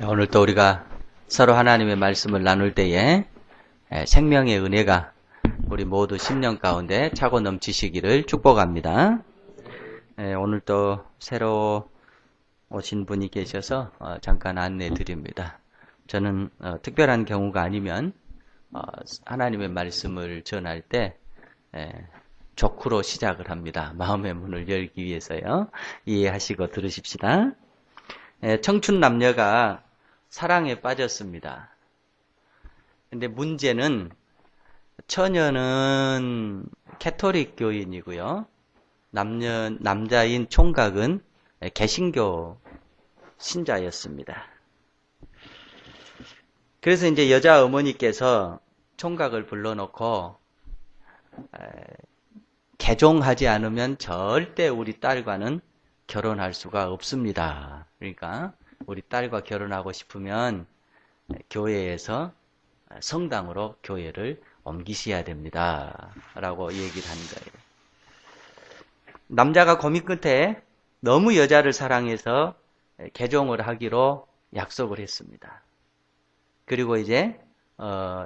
오늘 또 우리가 서로 하나님의 말씀을 나눌 때에 생명의 은혜가 우리 모두 10년 가운데 차고 넘치시기를 축복합니다. 오늘 또 새로 오신 분이 계셔서 잠깐 안내 드립니다. 저는 특별한 경우가 아니면 하나님의 말씀을 전할 때 족구로 시작을 합니다. 마음의 문을 열기 위해서요. 이해하시고 들으십시다. 청춘 남녀가 사랑에 빠졌습니다. 근데 문제는 처녀는 캐토릭 교인이고요. 남자인 총각은 개신교 신자였습니다. 그래서 이제 여자 어머니께서 총각을 불러놓고 개종하지 않으면 절대 우리 딸과는 결혼할 수가 없습니다. 그러니까 우리 딸과 결혼하고 싶으면 교회에서 성당으로 교회를 옮기셔야 됩니다. 라고 얘기를 한 거예요. 남자가 고민 끝에 너무 여자를 사랑해서 개종을 하기로 약속을 했습니다. 그리고 이제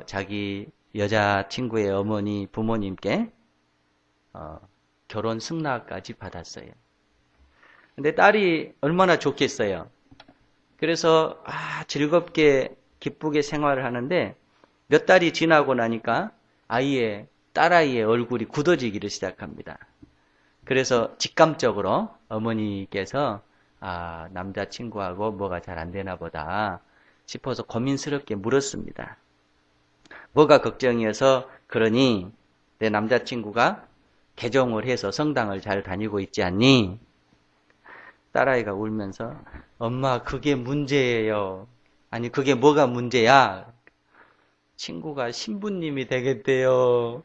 자기 여자친구의 어머니 부모님께 결혼 승낙까지 받았어요. 근데 딸이 얼마나 좋겠어요. 그래서 즐겁게 기쁘게 생활을 하는데 몇 달이 지나고 나니까 딸아이의 얼굴이 굳어지기를 시작합니다. 그래서 직감적으로 어머니께서 남자친구하고 뭐가 잘 안 되나 보다 싶어서 고민스럽게 물었습니다. 뭐가 걱정이어서 그러니 내 남자친구가 개종을 해서 성당을 잘 다니고 있지 않니? 딸아이가 울면서 엄마 그게 문제예요. 아니 그게 뭐가 문제야? 친구가 신부님이 되겠대요.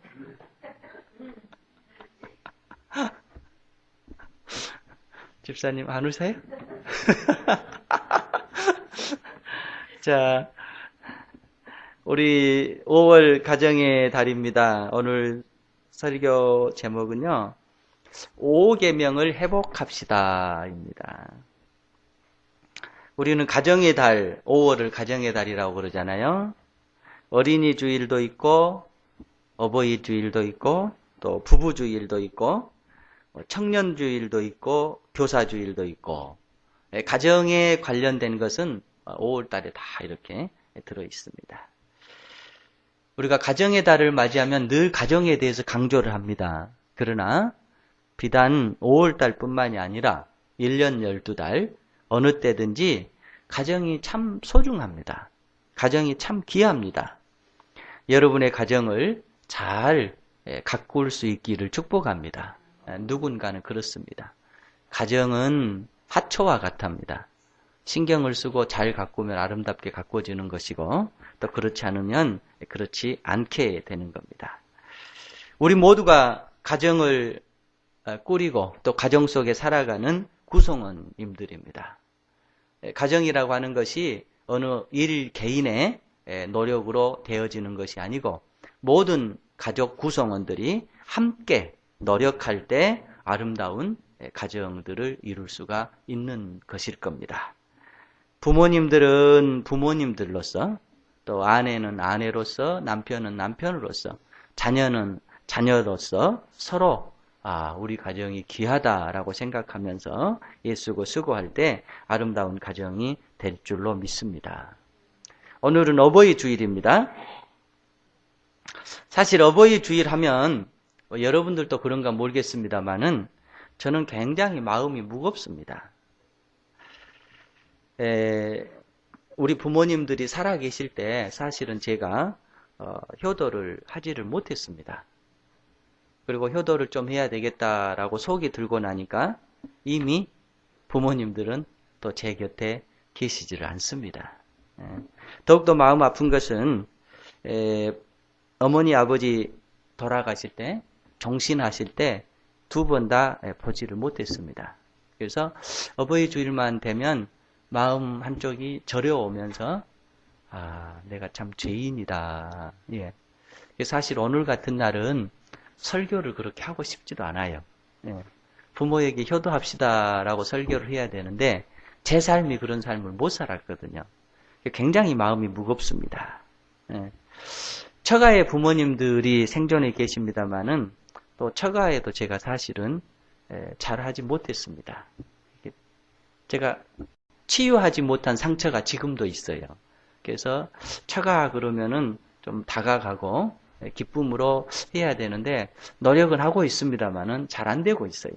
집사님 안 우세요? 자, 우리 5월 가정의 달입니다. 오늘 설교 제목은요. 5계명을 회복합시다입니다. 우리는 가정의 달, 5월을 가정의 달이라고 그러잖아요. 어린이 주일도 있고 어버이 주일도 있고 또 부부 주일도 있고 청년 주일도 있고 교사 주일도 있고 가정에 관련된 것은 5월 달에 다 이렇게 들어 있습니다. 우리가 가정의 달을 맞이하면 늘 가정에 대해서 강조를 합니다. 그러나 비단 5월달 뿐만이 아니라 1년 12달 어느 때든지 가정이 참 소중합니다. 가정이 참 귀합니다. 여러분의 가정을 잘 가꿀 수 있기를 축복합니다. 누군가는 그렇습니다. 가정은 화초와 같답니다. 신경을 쓰고 잘 가꾸면 아름답게 가꿔지는 것이고 또 그렇지 않으면 그렇지 않게 되는 겁니다. 우리 모두가 가정을 꾸리고 또 가정 속에 살아가는 구성원님들입니다. 가정이라고 하는 것이 어느 개인의 노력으로 되어지는 것이 아니고 모든 가족 구성원들이 함께 노력할 때 아름다운 가정들을 이룰 수가 있는 것일 겁니다. 부모님들은 부모님들로서 또 아내는 아내로서 남편은 남편으로서 자녀는 자녀로서 서로 우리 가정이 귀하다라고 생각하면서 애쓰고 수고할 때 아름다운 가정이 될 줄로 믿습니다. 오늘은 어버이 주일입니다. 사실 어버이 주일 하면 여러분들도 그런가 모르겠습니다만은 저는 굉장히 마음이 무겁습니다. 우리 부모님들이 살아계실 때 사실은 제가 효도를 하지를 못했습니다. 그리고 효도를 좀 해야 되겠다라고 속이 들고 나니까 이미 부모님들은 또 제 곁에 계시지를 않습니다. 더욱더 마음 아픈 것은 어머니 아버지 돌아가실 때 종신하실 때 2번 다 보지를 못했습니다. 그래서 어버이 주일만 되면 마음 한쪽이 저려오면서 내가 참 죄인이다. 예. 사실 오늘 같은 날은 설교를 그렇게 하고 싶지도 않아요. 부모에게 효도합시다라고 설교를 해야 되는데 제 삶이 그런 삶을 못 살았거든요. 굉장히 마음이 무겁습니다. 예. 처가의 부모님들이 생존해 계십니다만은 또 처가에도 제가 사실은 잘하지 못했습니다. 제가 치유하지 못한 상처가 지금도 있어요. 그래서 처가 그러면은 좀 다가가고 기쁨으로 해야 되는데 노력은 하고 있습니다만은 잘 안 되고 있어요.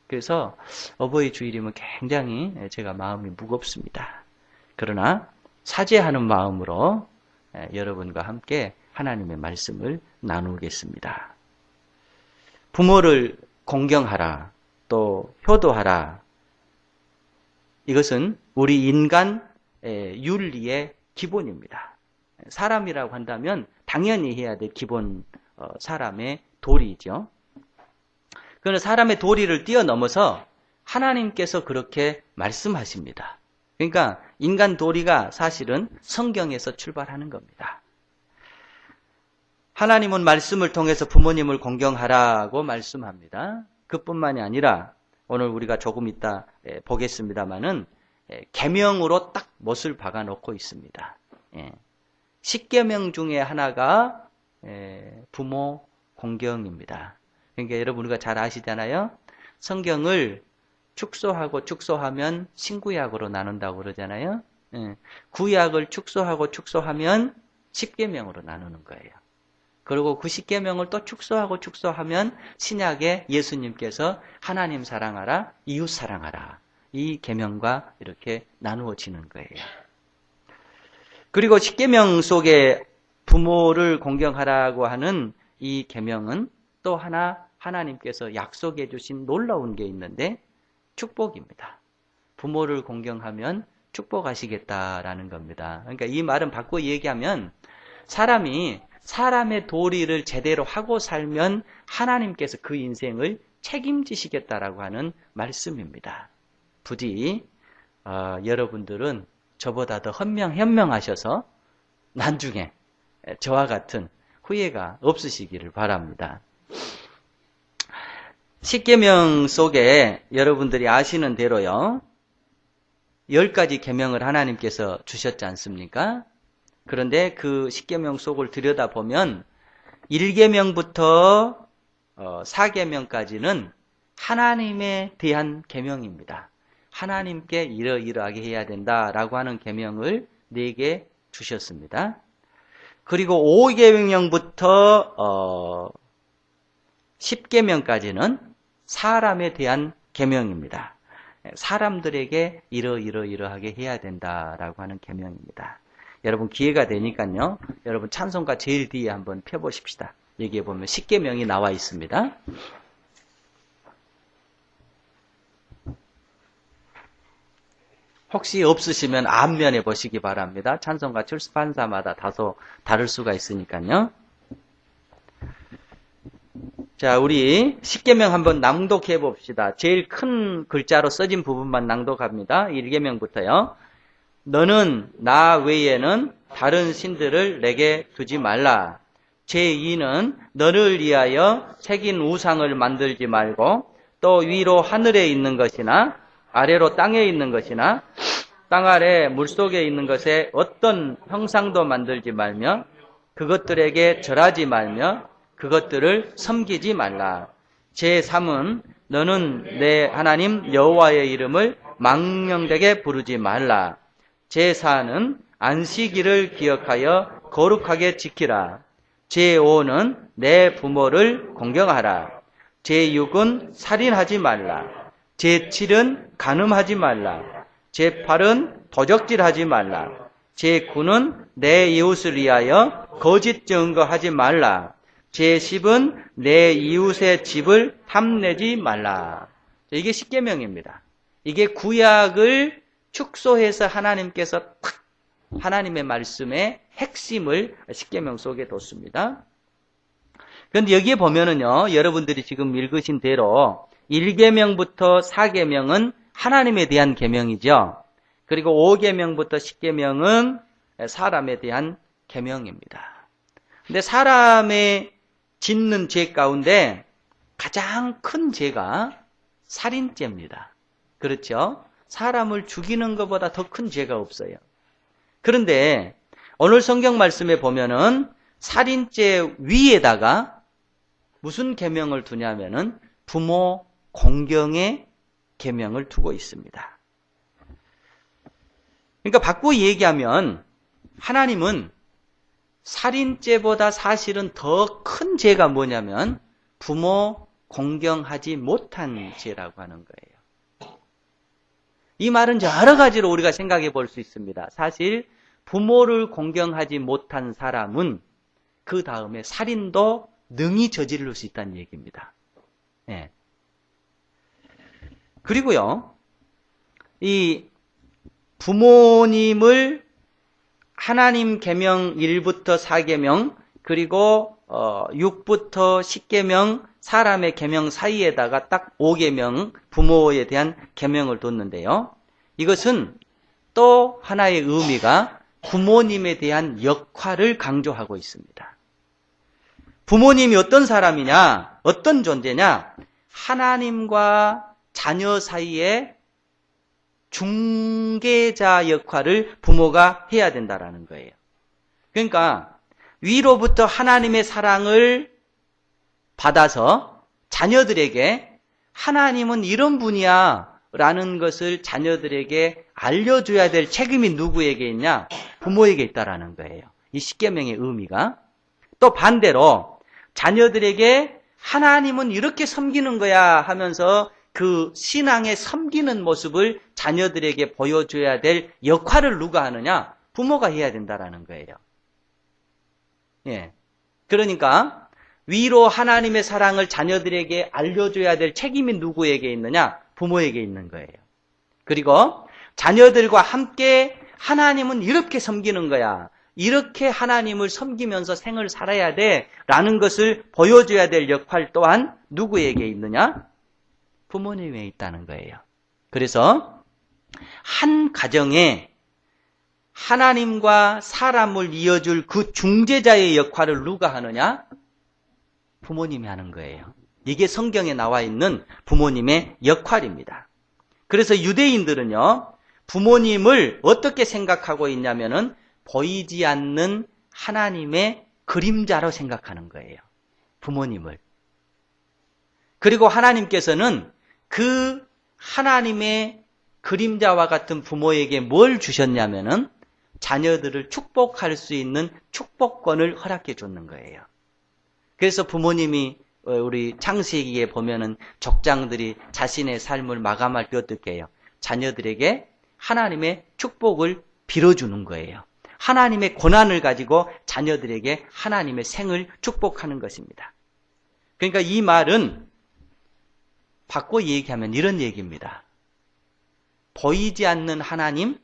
그래서 어버이 주일이면 굉장히 제가 마음이 무겁습니다. 그러나 사죄하는 마음으로 여러분과 함께 하나님의 말씀을 나누겠습니다. 부모를 공경하라, 또 효도하라. 이것은 우리 인간 윤리의 기본입니다. 사람이라고 한다면 당연히 해야 될 기본 사람의 도리죠. 그러나 사람의 도리를 뛰어넘어서 하나님께서 그렇게 말씀하십니다. 그러니까 인간 도리가 사실은 성경에서 출발하는 겁니다. 하나님은 말씀을 통해서 부모님을 공경하라고 말씀합니다. 그뿐만이 아니라 오늘 우리가 조금 이따 보겠습니다마는 계명으로 딱 못을 박아 놓고 있습니다. 10계명 중에 하나가 부모 공경입니다. 그러니까 여러분 우리가 잘 아시잖아요. 성경을 축소하고 축소하면 신구약으로 나눈다고 그러잖아요. 구약을 축소하고 축소하면 10계명으로 나누는 거예요. 그리고 그 10계명을 또 축소하고 축소하면 신약에 예수님께서 하나님 사랑하라, 이웃 사랑하라. 이 계명과 이렇게 나누어지는 거예요. 그리고 10계명 속에 부모를 공경하라고 하는 이 계명은 또 하나 하나님께서 약속해 주신 놀라운 게 있는데 축복입니다. 부모를 공경하면 축복하시겠다라는 겁니다. 그러니까 이 말은 바꿔 얘기하면 사람이 사람의 도리를 제대로 하고 살면 하나님께서 그 인생을 책임지시겠다라고 하는 말씀입니다. 부디 여러분들은 저보다 더 현명하셔서 나중에 저와 같은 후회가 없으시기를 바랍니다. 10계명 속에 여러분들이 아시는 대로요. 10가지 계명을 하나님께서 주셨지 않습니까? 그런데 그 10계명 속을 들여다보면 1계명부터 4계명까지는 하나님에 대한 계명입니다. 하나님께 이러이러하게 해야 된다라고 하는 계명을 4개 주셨습니다. 그리고 5계명부터 10계명까지는 사람에 대한 계명입니다. 사람들에게 이러이러하게 해야 된다라고 하는 계명입니다. 여러분 기회가 되니까요. 여러분 찬송가 제일 뒤에 한번 펴보십시다. 여기에 보면 10계명이 나와 있습니다. 혹시 없으시면 앞면에 보시기 바랍니다. 찬송가 출판사마다 다소 다를 수가 있으니까요. 자, 우리 10계명 한번 낭독해 봅시다. 제일 큰 글자로 써진 부분만 낭독합니다. 1계명부터요. 너는 나 외에는 다른 신들을 내게 두지 말라. 제2는 너를 위하여 새긴 우상을 만들지 말고 또 위로 하늘에 있는 것이나 아래로 땅에 있는 것이나 땅 아래 물속에 있는 것에 어떤 형상도 만들지 말며 그것들에게 절하지 말며 그것들을 섬기지 말라. 제3은 너는 내 하나님 여호와의 이름을 망령되게 부르지 말라. 제4는 안식일을 기억하여 거룩하게 지키라. 제5는 내 부모를 공경하라. 제6은 살인하지 말라. 제7은 간음하지 말라. 제8은 도적질하지 말라. 제9는 내 이웃을 위하여 거짓 증거하지 말라. 제10은 내 이웃의 집을 탐내지 말라. 이게 10계명입니다. 이게 구약을 축소해서 하나님께서 탁 하나님의 말씀의 핵심을 10계명 속에 뒀습니다. 그런데 여기에 보면은요, 여러분들이 지금 읽으신 대로 1계명부터 4계명은 하나님에 대한 계명이죠. 그리고 5계명부터 10계명은 사람에 대한 계명입니다. 근데 사람의 짓는 죄 가운데 가장 큰 죄가 살인죄입니다. 그렇죠? 사람을 죽이는 것보다 더 큰 죄가 없어요. 그런데 오늘 성경 말씀에 보면은 살인죄 위에다가 무슨 계명을 두냐면은 부모 공경의 계명을 두고 있습니다. 그러니까 바꾸어 얘기하면 하나님은 살인죄보다 사실은 더 큰 죄가 뭐냐면 부모 공경하지 못한 죄라고 하는 거예요. 이 말은 여러 가지로 우리가 생각해 볼 수 있습니다. 사실 부모를 공경하지 못한 사람은 그 다음에 살인도 능히 저지를 수 있다는 얘기입니다. 예. 그리고요, 이 부모님을 하나님 계명 1부터 4계명 그리고 6부터 10계명 사람의 계명 사이에다가 딱 5계명 부모에 대한 계명을 뒀는데요. 이것은 또 하나의 의미가 부모님에 대한 역할을 강조하고 있습니다. 부모님이 어떤 사람이냐, 어떤 존재냐, 하나님과 자녀 사이에 중개자 역할을 부모가 해야 된다라는 거예요. 그러니까 위로부터 하나님의 사랑을 받아서 자녀들에게 하나님은 이런 분이야 라는 것을 자녀들에게 알려줘야 될 책임이 누구에게 있냐? 부모에게 있다라는 거예요. 이 십계명의 의미가. 또 반대로 자녀들에게 하나님은 이렇게 섬기는 거야 하면서 그 신앙의 섬기는 모습을 자녀들에게 보여줘야 될 역할을 누가 하느냐? 부모가 해야 된다라는 거예요. 예. 그러니까 위로 하나님의 사랑을 자녀들에게 알려줘야 될 책임이 누구에게 있느냐? 부모에게 있는 거예요. 그리고 자녀들과 함께 하나님은 이렇게 섬기는 거야. 이렇게 하나님을 섬기면서 생을 살아야 돼. 라는 것을 보여줘야 될 역할 또한 누구에게 있느냐? 부모님에 있다는 거예요. 그래서 한 가정에 하나님과 사람을 이어줄 그 중재자의 역할을 누가 하느냐? 부모님이 하는 거예요. 이게 성경에 나와 있는 부모님의 역할입니다. 그래서 유대인들은요, 부모님을 어떻게 생각하고 있냐면은 보이지 않는 하나님의 그림자로 생각하는 거예요. 부모님을. 그리고 하나님께서는 그 하나님의 그림자와 같은 부모에게 뭘 주셨냐면은 자녀들을 축복할 수 있는 축복권을 허락해 줬는 거예요. 그래서 부모님이 우리 창세기에 보면은 족장들이 자신의 삶을 마감할 때 어떻게 해요? 자녀들에게 하나님의 축복을 빌어주는 거예요. 하나님의 권한을 가지고 자녀들에게 하나님의 생을 축복하는 것입니다. 그러니까 이 말은 바꿔 얘기하면 이런 얘기입니다. 보이지 않는 하나님,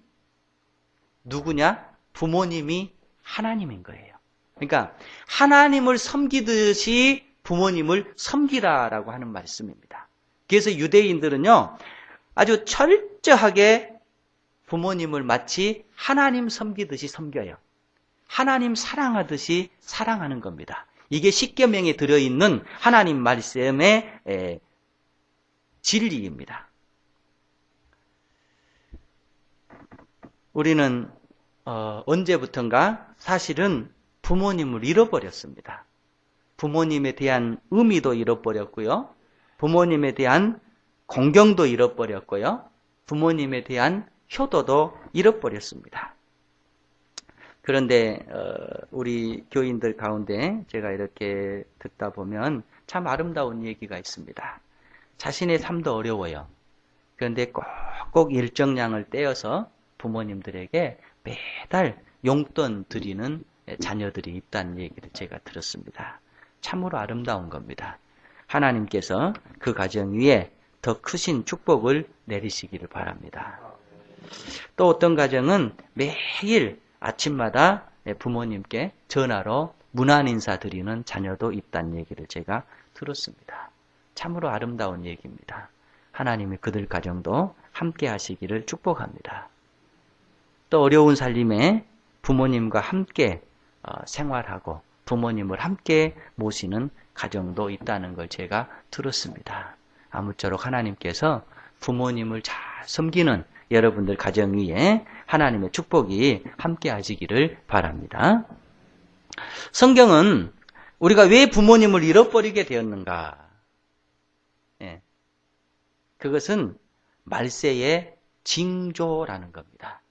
누구냐? 부모님이 하나님인 거예요. 그러니까 하나님을 섬기듯이 부모님을 섬기라라고 하는 말씀입니다. 그래서 유대인들은요, 아주 철저하게 부모님을 마치 하나님 섬기듯이 섬겨요. 하나님 사랑하듯이 사랑하는 겁니다. 이게 십계명에 들어있는 하나님 말씀의 진리입니다. 우리는 언제부턴가 사실은 부모님을 잃어버렸습니다. 부모님에 대한 의미도 잃어버렸고요. 부모님에 대한 공경도 잃어버렸고요. 부모님에 대한 효도도 잃어버렸습니다. 그런데 우리 교인들 가운데 제가 이렇게 듣다 보면 참 아름다운 얘기가 있습니다. 자신의 삶도 어려워요. 그런데 꼭 일정량을 떼어서 부모님들에게 매달 용돈 드리는 자녀들이 있다는 얘기를 제가 들었습니다. 참으로 아름다운 겁니다. 하나님께서 그 가정 위에 더 크신 축복을 내리시기를 바랍니다. 또 어떤 가정은 매일 아침마다 부모님께 전화로 문안 인사 드리는 자녀도 있다는 얘기를 제가 들었습니다. 참으로 아름다운 얘기입니다. 하나님이 그들 가정도 함께 하시기를 축복합니다. 또 어려운 살림에 부모님과 함께 생활하고 부모님을 함께 모시는 가정도 있다는 걸 제가 들었습니다. 아무쪼록 하나님께서 부모님을 잘 섬기는 여러분들 가정 위에 하나님의 축복이 함께 하시기를 바랍니다. 성경은 우리가 왜 부모님을 잃어버리게 되었는가? 그것은 말세의 징조라는 겁니다.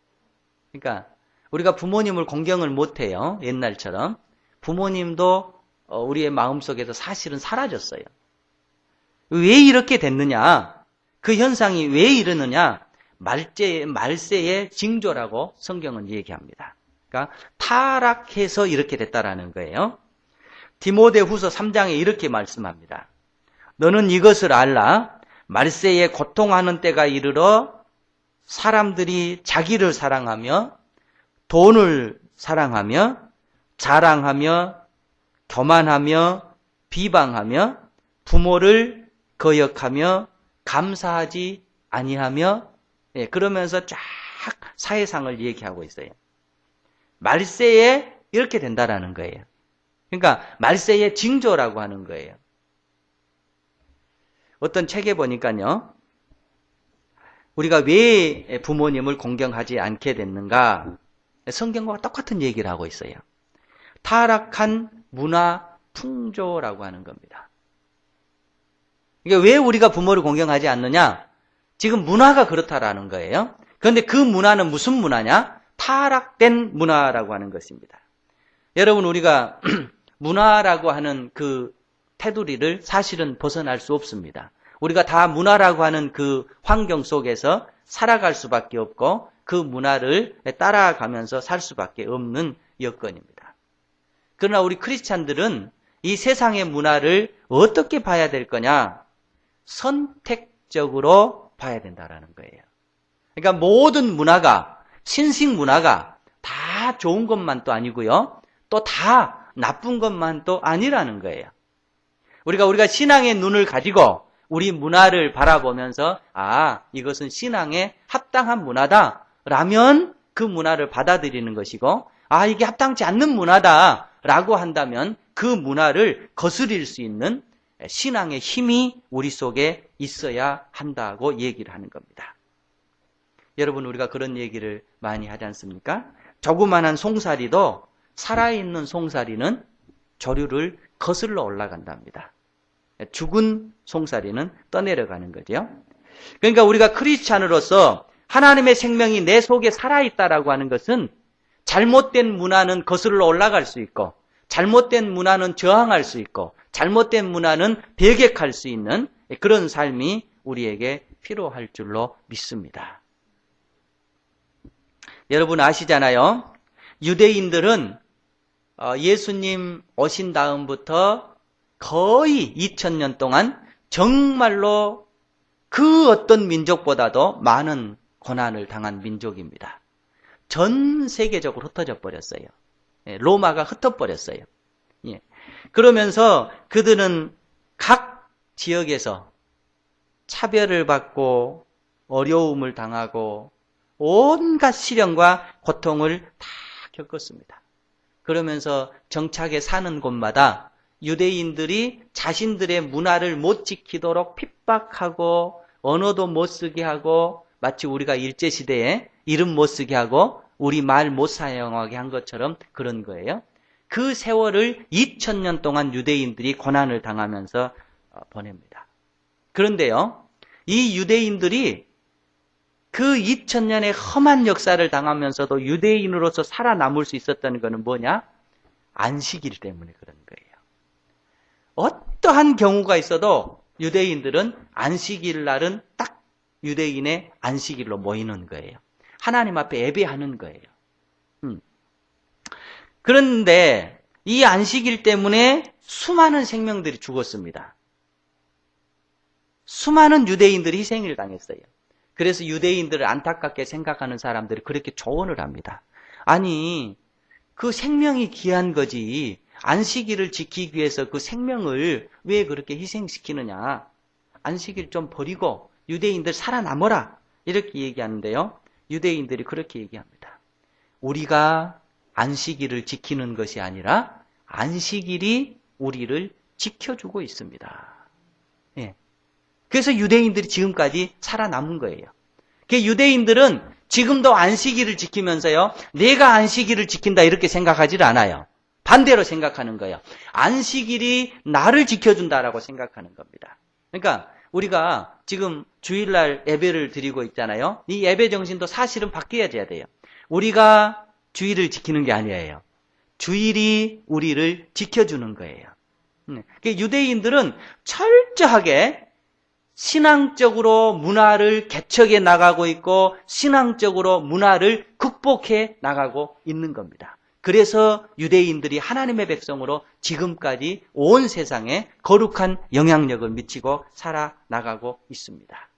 그러니까 우리가 부모님을 공경을 못해요. 옛날처럼. 부모님도 우리의 마음속에서 사실은 사라졌어요. 왜 이렇게 됐느냐? 그 현상이 왜 이러느냐? 말세의 징조라고 성경은 얘기합니다. 그러니까 타락해서 이렇게 됐다라는 거예요. 디모데후서 3장에 이렇게 말씀합니다. 너는 이것을 알라. 말세에 고통하는 때가 이르러 사람들이 자기를 사랑하며 돈을 사랑하며 자랑하며 교만하며 비방하며 부모를 거역하며 감사하지 아니하며 그러면서 쫙 사회상을 얘기하고 있어요. 말세에 이렇게 된다라는 거예요. 그러니까 말세의 징조라고 하는 거예요. 어떤 책에 보니까요. 우리가 왜 부모님을 공경하지 않게 됐는가? 성경과 똑같은 얘기를 하고 있어요. 타락한 문화 풍조라고 하는 겁니다. 그러니까 왜 우리가 부모를 공경하지 않느냐? 지금 문화가 그렇다라는 거예요. 그런데 그 문화는 무슨 문화냐? 타락된 문화라고 하는 것입니다. 여러분, 우리가 문화라고 하는 그 테두리를 사실은 벗어날 수 없습니다. 우리가 다 문화라고 하는 그 환경 속에서 살아갈 수밖에 없고 그 문화를 따라가면서 살 수밖에 없는 여건입니다. 그러나 우리 크리스찬들은 이 세상의 문화를 어떻게 봐야 될 거냐? 선택적으로 봐야 된다는 거예요. 그러니까 모든 문화가, 신식 문화가 다 좋은 것만 또 아니고요. 또 다 나쁜 것만 또 아니라는 거예요. 우리가 신앙의 눈을 가지고 우리 문화를 바라보면서 이것은 신앙에 합당한 문화다 라면 그 문화를 받아들이는 것이고 이게 합당치 않는 문화다 라고 한다면 그 문화를 거스릴 수 있는 신앙의 힘이 우리 속에 있어야 한다고 얘기를 하는 겁니다. 여러분, 우리가 그런 얘기를 많이 하지 않습니까? 조그만한 송사리도 살아있는 송사리는 조류를 거슬러 올라간답니다. 죽은 송사리는 떠내려가는 거죠. 그러니까 우리가 크리스찬으로서 하나님의 생명이 내 속에 살아있다라고 하는 것은 잘못된 문화는 거슬러 올라갈 수 있고 잘못된 문화는 저항할 수 있고 잘못된 문화는 배격할 수 있는 그런 삶이 우리에게 필요할 줄로 믿습니다. 여러분 아시잖아요. 유대인들은 예수님 오신 다음부터 거의 2000년 동안 정말로 그 어떤 민족보다도 많은 고난을 당한 민족입니다. 전 세계적으로 흩어져 버렸어요. 로마가 흩어버렸어요. 그러면서 그들은 각 지역에서 차별을 받고 어려움을 당하고 온갖 시련과 고통을 다 겪었습니다. 그러면서 정착해 사는 곳마다 유대인들이 자신들의 문화를 못 지키도록 핍박하고 언어도 못 쓰게 하고 마치 우리가 일제시대에 이름 못 쓰게 하고 우리 말 못 사용하게 한 것처럼 그런 거예요. 그 세월을 2000년 동안 유대인들이 고난을 당하면서 보냅니다. 그런데요, 이 유대인들이 그 2000년의 험한 역사를 당하면서도 유대인으로서 살아남을 수 있었다는 것은 뭐냐? 안식일 때문에 그런 거예요. 어떠한 경우가 있어도 유대인들은 안식일 날은 딱 유대인의 안식일로 모이는 거예요. 하나님 앞에 예배하는 거예요. 그런데 이 안식일 때문에 수많은 생명들이 죽었습니다. 수많은 유대인들이 희생을 당했어요. 그래서 유대인들을 안타깝게 생각하는 사람들이 그렇게 조언을 합니다. 아니, 그 생명이 귀한 거지. 안식일을 지키기 위해서 그 생명을 왜 그렇게 희생시키느냐. 안식일 좀 버리고 유대인들 살아남아라. 이렇게 얘기하는데요. 유대인들이 그렇게 얘기합니다. 우리가 안식일을 지키는 것이 아니라 안식일이 우리를 지켜주고 있습니다. 그래서 유대인들이 지금까지 살아남은 거예요. 유대인들은 지금도 안식일을 지키면서요, 내가 안식일을 지킨다 이렇게 생각하지를 않아요. 반대로 생각하는 거예요. 안식일이 나를 지켜준다라고 생각하는 겁니다. 그러니까 우리가 지금 주일날 예배를 드리고 있잖아요. 이 예배 정신도 사실은 바뀌어야 돼요. 우리가 주일을 지키는 게 아니에요. 주일이 우리를 지켜주는 거예요. 유대인들은 철저하게 신앙적으로 문화를 개척해 나가고 있고 신앙적으로 문화를 극복해 나가고 있는 겁니다. 그래서 유대인들이 하나님의 백성으로 지금까지 온 세상에 거룩한 영향력을 미치고 살아나가고 있습니다.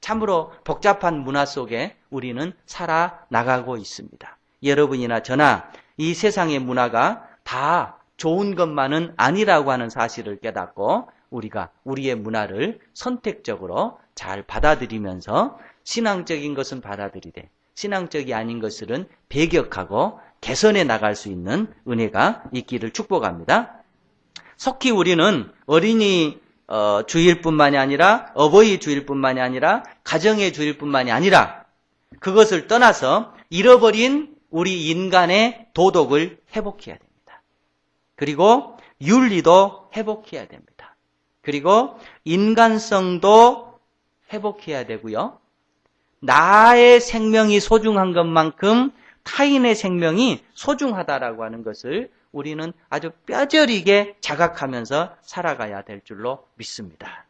참으로 복잡한 문화 속에 우리는 살아나가고 있습니다. 여러분이나 저나 이 세상의 문화가 다 좋은 것만은 아니라고 하는 사실을 깨닫고 우리가 우리의 문화를 선택적으로 잘 받아들이면서 신앙적인 것은 받아들이되 신앙적이 아닌 것들은 배격하고 개선해 나갈 수 있는 은혜가 있기를 축복합니다. 속히 우리는 어린이 주일뿐만이 아니라 어버이 주일뿐만이 아니라 가정의 주일뿐만이 아니라 그것을 떠나서 잃어버린 우리 인간의 도덕을 회복해야 됩니다. 그리고 윤리도 회복해야 됩니다. 그리고 인간성도 회복해야 되고요. 나의 생명이 소중한 것만큼 타인의 생명이 소중하다라고 하는 것을 우리는 아주 뼈저리게 자각하면서 살아가야 될 줄로 믿습니다.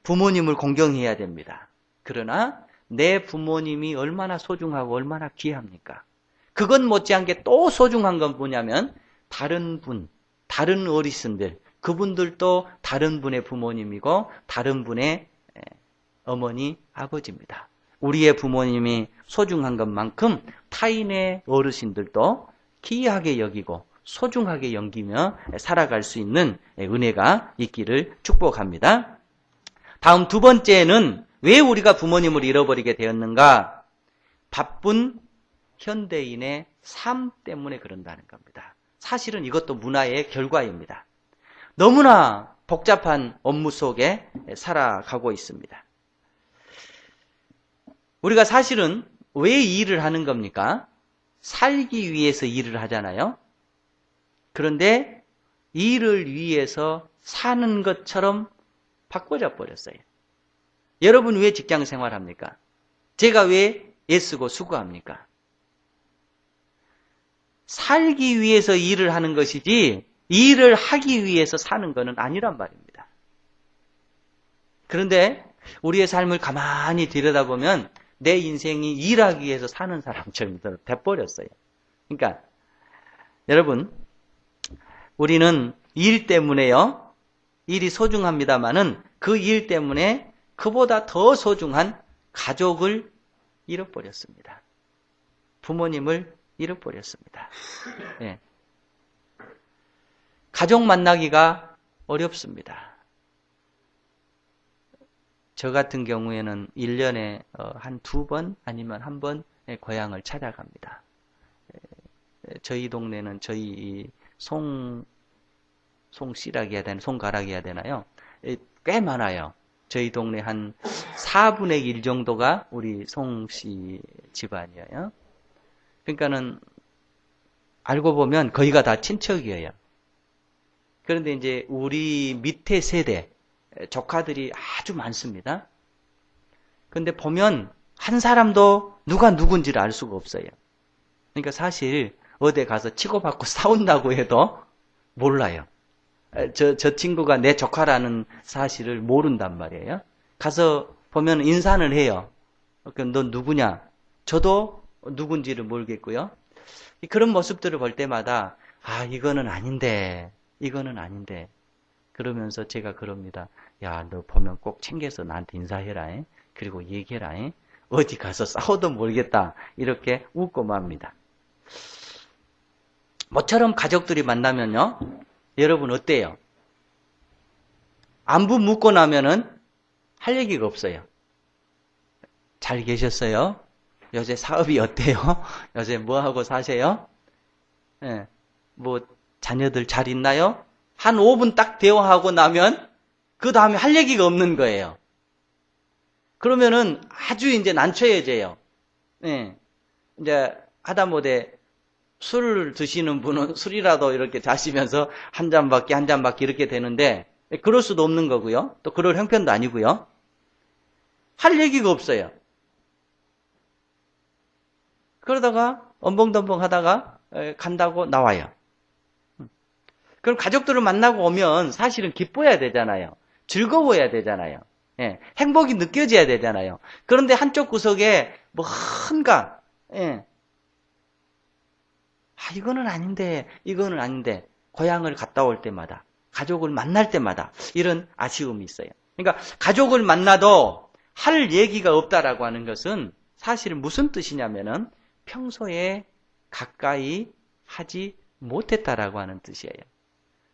부모님을 공경해야 됩니다. 그러나 내 부모님이 얼마나 소중하고 얼마나 귀합니까? 그것 못지않게 또 소중한 건 뭐냐면 다른 분, 다른 어르신들, 그분들도 다른 분의 부모님이고 다른 분의 어머니, 아버지입니다. 우리의 부모님이 소중한 것만큼 타인의 어르신들도 귀하게 여기고 소중하게 여기며 살아갈 수 있는 은혜가 있기를 축복합니다. 다음 두 번째는 왜 우리가 부모님을 잃어버리게 되었는가? 바쁜 현대인의 삶 때문에 그런다는 겁니다. 사실은 이것도 문화의 결과입니다. 너무나 복잡한 업무 속에 살아가고 있습니다. 우리가 사실은 왜 일을 하는 겁니까? 살기 위해서 일을 하잖아요. 그런데 일을 위해서 사는 것처럼 바꿔져 버렸어요. 여러분 왜 직장 생활합니까? 제가 왜 애쓰고 수고합니까? 살기 위해서 일을 하는 것이지 일을 하기 위해서 사는 것은 아니란 말입니다. 그런데 우리의 삶을 가만히 들여다보면 내 인생이 일하기 위해서 사는 사람처럼 돼버렸어요. 그러니까 여러분 우리는 일 때문에요. 일이 소중합니다마는 그 일 때문에 그보다 더 소중한 가족을 잃어버렸습니다. 부모님을 잃어버렸습니다. 네. 가족 만나기가 어렵습니다. 저 같은 경우에는 1년에 한 2번 아니면 1번 고향을 찾아갑니다. 저희 동네는 저희 송씨라고 해야 되나, 송가라고 해야 되나요? 꽤 많아요. 저희 동네 한 4분의 1 정도가 우리 송씨 집안이에요. 그러니까는 알고 보면 거의가 다 친척이에요. 그런데 이제 우리 밑에 세대 조카들이 아주 많습니다. 그런데 보면 한 사람도 누가 누군지를 알 수가 없어요. 그러니까 사실 어디 가서 치고받고 싸운다고 해도 몰라요. 저 친구가 내 조카라는 사실을 모른단 말이에요. 가서 보면 인사는 해요. 그럼 넌 누구냐? 저도 누군지를 모르겠고요. 그런 모습들을 볼 때마다 이거는 아닌데 그러면서 제가 그럽니다. 야, 너 보면 꼭 챙겨서 나한테 인사해라. 그리고 얘기해라. 어디 가서 싸워도 모르겠다. 이렇게 웃고 맙니다. 모처럼 가족들이 만나면요. 여러분 어때요? 안부 묻고 나면은 할 얘기가 없어요. 잘 계셨어요? 요새 사업이 어때요? 요새 뭐하고 사세요? 네, 뭐 자녀들 잘 있나요? 한 5분 딱 대화하고 나면 그 다음에 할 얘기가 없는 거예요. 그러면은 아주 이제 난처해져요. 예. 이제 하다못해 술을 드시는 분은 술이라도 이렇게 자시면서 한 잔밖에 이렇게 되는데, 그럴 수도 없는 거고요. 또 그럴 형편도 아니고요. 할 얘기가 없어요. 그러다가 엄벙덤벙 하다가 간다고 나와요. 그럼 가족들을 만나고 오면 사실은 기뻐야 되잖아요. 즐거워야 되잖아요. 예, 행복이 느껴져야 되잖아요. 그런데 한쪽 구석에 뭔가 이거는 아닌데 고향을 갔다 올 때마다 가족을 만날 때마다 이런 아쉬움이 있어요. 그러니까 가족을 만나도 할 얘기가 없다라고 하는 것은 사실은 무슨 뜻이냐면은 평소에 가까이 하지 못했다라고 하는 뜻이에요.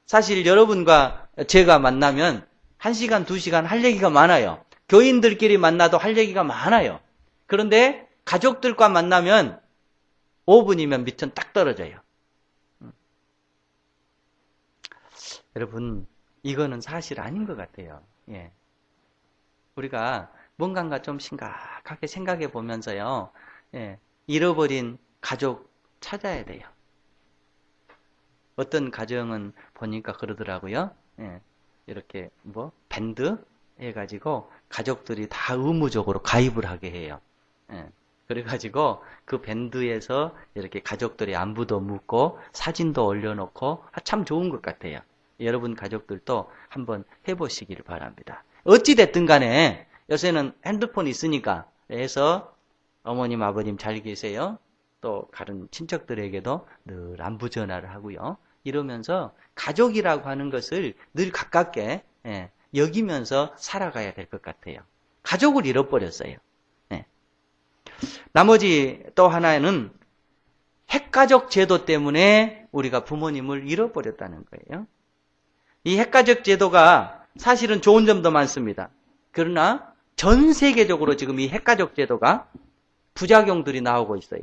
사실 여러분과 제가 만나면 1시간, 2시간 할 얘기가 많아요. 교인들끼리 만나도 할 얘기가 많아요. 그런데 가족들과 만나면 5분이면 미천 딱 떨어져요. 여러분, 이거는 사실 아닌 것 같아요. 예. 우리가 뭔가 좀 심각하게 생각해 보면서요. 예. 잃어버린 가족 찾아야 돼요. 어떤 가정은 보니까 그러더라고요. 예. 이렇게 밴드 해가지고 가족들이 다 의무적으로 가입을 하게 해요. 예. 그래가지고 그 밴드에서 이렇게 가족들의 안부도 묻고 사진도 올려놓고 참 좋은 것 같아요. 여러분 가족들도 한번 해보시길 바랍니다. 어찌됐든 간에 요새는 핸드폰 있으니까 해서 어머님 아버님 잘 계세요. 또 다른 친척들에게도 늘 안부 전화를 하고요. 이러면서 가족이라고 하는 것을 늘 가깝게 여기면서 살아가야 될 것 같아요. 가족을 잃어버렸어요. 나머지 또 하나는 핵가족 제도 때문에 우리가 부모님을 잃어버렸다는 거예요. 이 핵가족 제도가 사실은 좋은 점도 많습니다. 그러나 전 세계적으로 지금 이 핵가족 제도가 부작용들이 나오고 있어요.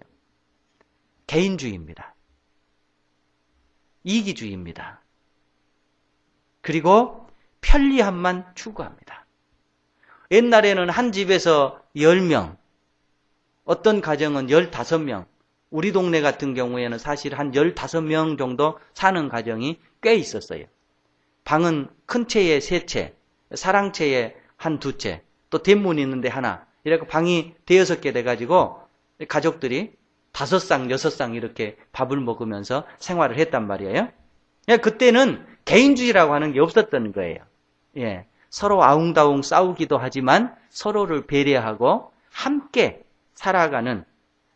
개인주의입니다. 이기주의입니다. 그리고 편리함만 추구합니다. 옛날에는 한 집에서 10명, 어떤 가정은 15명, 우리 동네 같은 경우에는 사실 한 15명 정도 사는 가정이 꽤 있었어요. 방은 큰 채에 3채, 사랑채에 한 2채, 또 대문이 있는데 하나, 이렇게 방이 6개 돼가지고 가족들이 5상, 6상 이렇게 밥을 먹으면서 생활을 했단 말이에요. 그때는 개인주의라고 하는 게 없었던 거예요. 예, 서로 아웅다웅 싸우기도 하지만 서로를 배려하고 함께 살아가는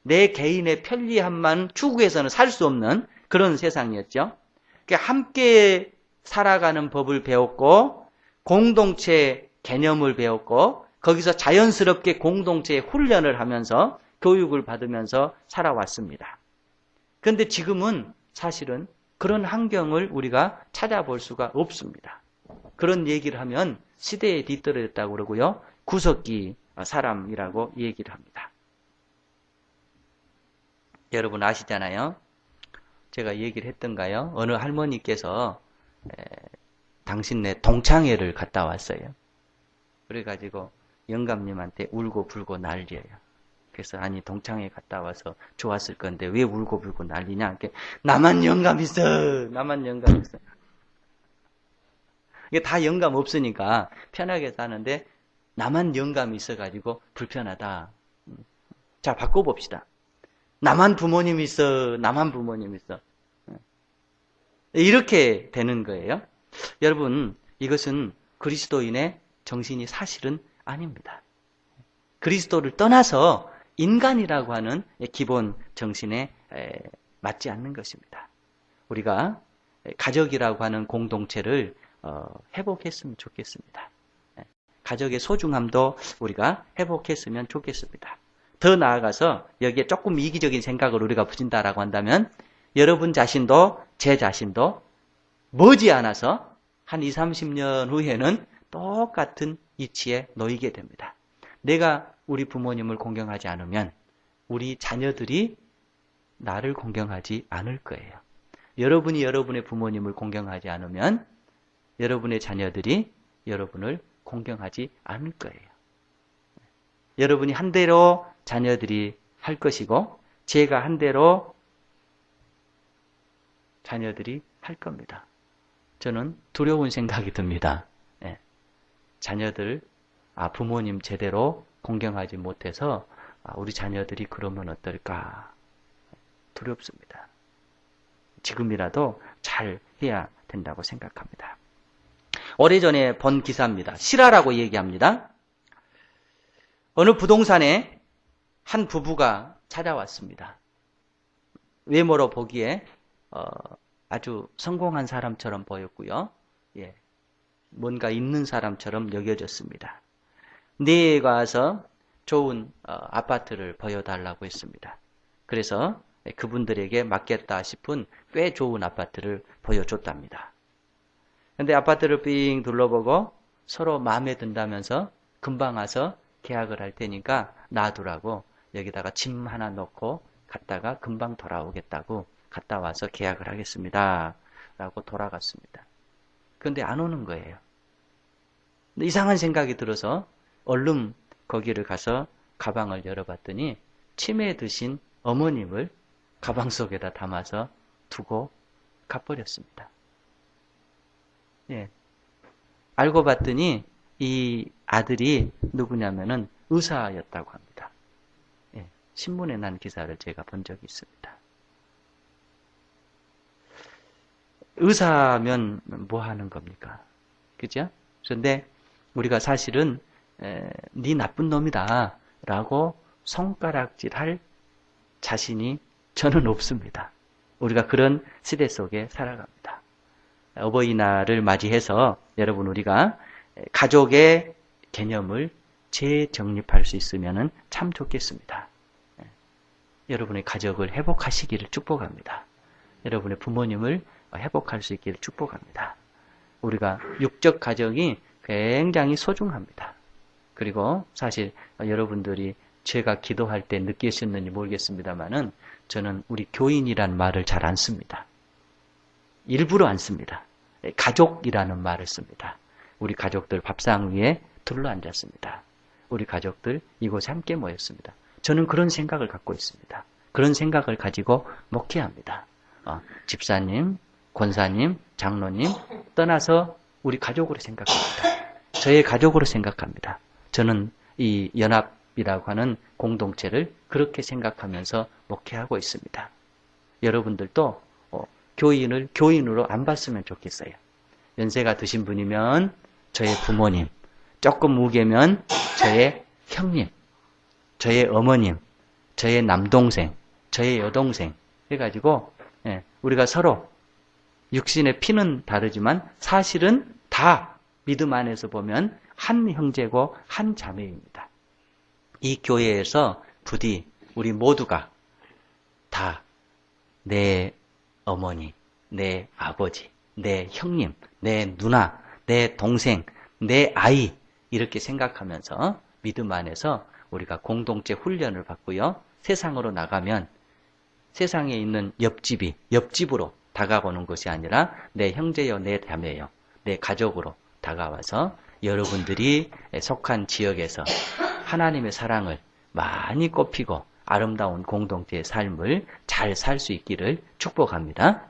내 개인의 편리함만 추구해서는 살 수 없는 그런 세상이었죠. 함께 살아가는 법을 배웠고 공동체 개념을 배웠고 거기서 자연스럽게 공동체의 훈련을 하면서 교육을 받으면서 살아왔습니다. 그런데 지금은 사실은 그런 환경을 우리가 찾아볼 수가 없습니다. 그런 얘기를 하면 시대에 뒤떨어졌다고 그러고요. 구석기 사람이라고 얘기를 합니다. 여러분 아시잖아요. 제가 얘기를 했던가요? 어느 할머니께서 당신네 동창회를 갔다 왔어요. 그래가지고 영감님한테 울고 불고 난리예요. 그래서 아니 동창회 갔다 와서 좋았을 건데 왜 울고 불고 난리냐? 나만 영감 있어. 나만 영감 있어. 이게 다 영감 없으니까 편하게 사는데 나만 영감이 있어가지고 불편하다. 자 바꿔봅시다. 나만 부모님 있어. 나만 부모님 있어. 이렇게 되는 거예요. 여러분 이것은 그리스도인의 정신이 사실은 아닙니다. 그리스도를 떠나서 인간이라고 하는 기본 정신에 맞지 않는 것입니다. 우리가 가족이라고 하는 공동체를 회복했으면 좋겠습니다. 가족의 소중함도 우리가 회복했으면 좋겠습니다. 더 나아가서 여기에 조금 이기적인 생각을 우리가 붙인다라고 한다면 여러분 자신도 제 자신도 머지않아서 한 20, 30년 후에는 똑같은 이치에 놓이게 됩니다. 내가 우리 부모님을 공경하지 않으면 우리 자녀들이 나를 공경하지 않을 거예요. 여러분이 여러분의 부모님을 공경하지 않으면 여러분의 자녀들이 여러분을 공경하지 않을 거예요. 여러분이 한 대로 자녀들이 할 것이고 제가 한 대로 자녀들이 할 겁니다. 저는 두려운 생각이 듭니다. 예. 자녀들, 부모님 제대로 공경하지 못해서 우리 자녀들이 그러면 어떨까 두렵습니다. 지금이라도 잘 해야 된다고 생각합니다. 오래전에 본 기사입니다. 실화라고 얘기합니다. 어느 부동산에 한 부부가 찾아왔습니다. 외모로 보기에 아주 성공한 사람처럼 보였고요. 예, 뭔가 있는 사람처럼 여겨졌습니다. 내가 와서 좋은 아파트를 보여달라고 했습니다. 그래서 그분들에게 맞겠다 싶은 꽤 좋은 아파트를 보여줬답니다. 근데 아파트를 삥 둘러보고 서로 마음에 든다면서 금방 와서 계약을 할 테니까 놔두라고 여기다가 짐 하나 넣고 갔다가 금방 돌아오겠다고 갔다 와서 계약을 하겠습니다. 라고 돌아갔습니다. 그런데 안 오는 거예요. 근데 이상한 생각이 들어서 얼른 거기를 가서 가방을 열어봤더니 치매 드신 어머님을 가방 속에다 담아서 두고 가버렸습니다. 예. 알고 봤더니 이 아들이 누구냐면은 의사였다고 합니다. 예. 신문에 난 기사를 제가 본 적이 있습니다. 의사면 뭐 하는 겁니까? 그죠? 그런데 우리가 사실은 네 나쁜 놈이다 라고 손가락질할 자신이 저는 없습니다. 우리가 그런 시대 속에 살아갑니다. 어버이날을 맞이해서 여러분 우리가 가족의 개념을 재정립할 수 있으면 참 좋겠습니다. 여러분의 가족을 회복하시기를 축복합니다. 여러분의 부모님을 회복할 수 있기를 축복합니다. 우리가 육적 가정이 굉장히 소중합니다. 그리고 사실 여러분들이 제가 기도할 때 느끼셨는지 모르겠습니다만은 저는 우리 교인이라는 말을 잘 안 씁니다. 일부러 안 씁니다. 가족이라는 말을 씁니다. 우리 가족들 밥상 위에 둘러앉았습니다. 우리 가족들 이곳에 함께 모였습니다. 저는 그런 생각을 갖고 있습니다. 그런 생각을 가지고 목회합니다. 집사님, 권사님, 장로님 떠나서 우리 가족으로 생각합니다. 저의 가족으로 생각합니다. 저는 이 연합이라고 하는 공동체를 그렇게 생각하면서 목회하고 있습니다. 여러분들도 교인을 교인으로 안 봤으면 좋겠어요. 연세가 드신 분이면 저의 부모님, 조금 무게면 저의 형님, 저의 어머님, 저의 남동생, 저의 여동생 해가지고 우리가 서로 육신의 피는 다르지만 사실은 다 믿음 안에서 보면 한 형제고 한 자매입니다. 이 교회에서 부디 우리 모두가 다 내 어머니, 내 아버지, 내 형님, 내 누나, 내 동생, 내 아이 이렇게 생각하면서 믿음 안에서 우리가 공동체 훈련을 받고요. 세상으로 나가면 세상에 있는 옆집으로 다가오는 것이 아니라 내 형제요, 내 자매요, 내 가족으로 다가와서 여러분들이 속한 지역에서 하나님의 사랑을 많이 꽃피고 아름다운 공동체의 삶을 잘 살 수 있기를 축복합니다.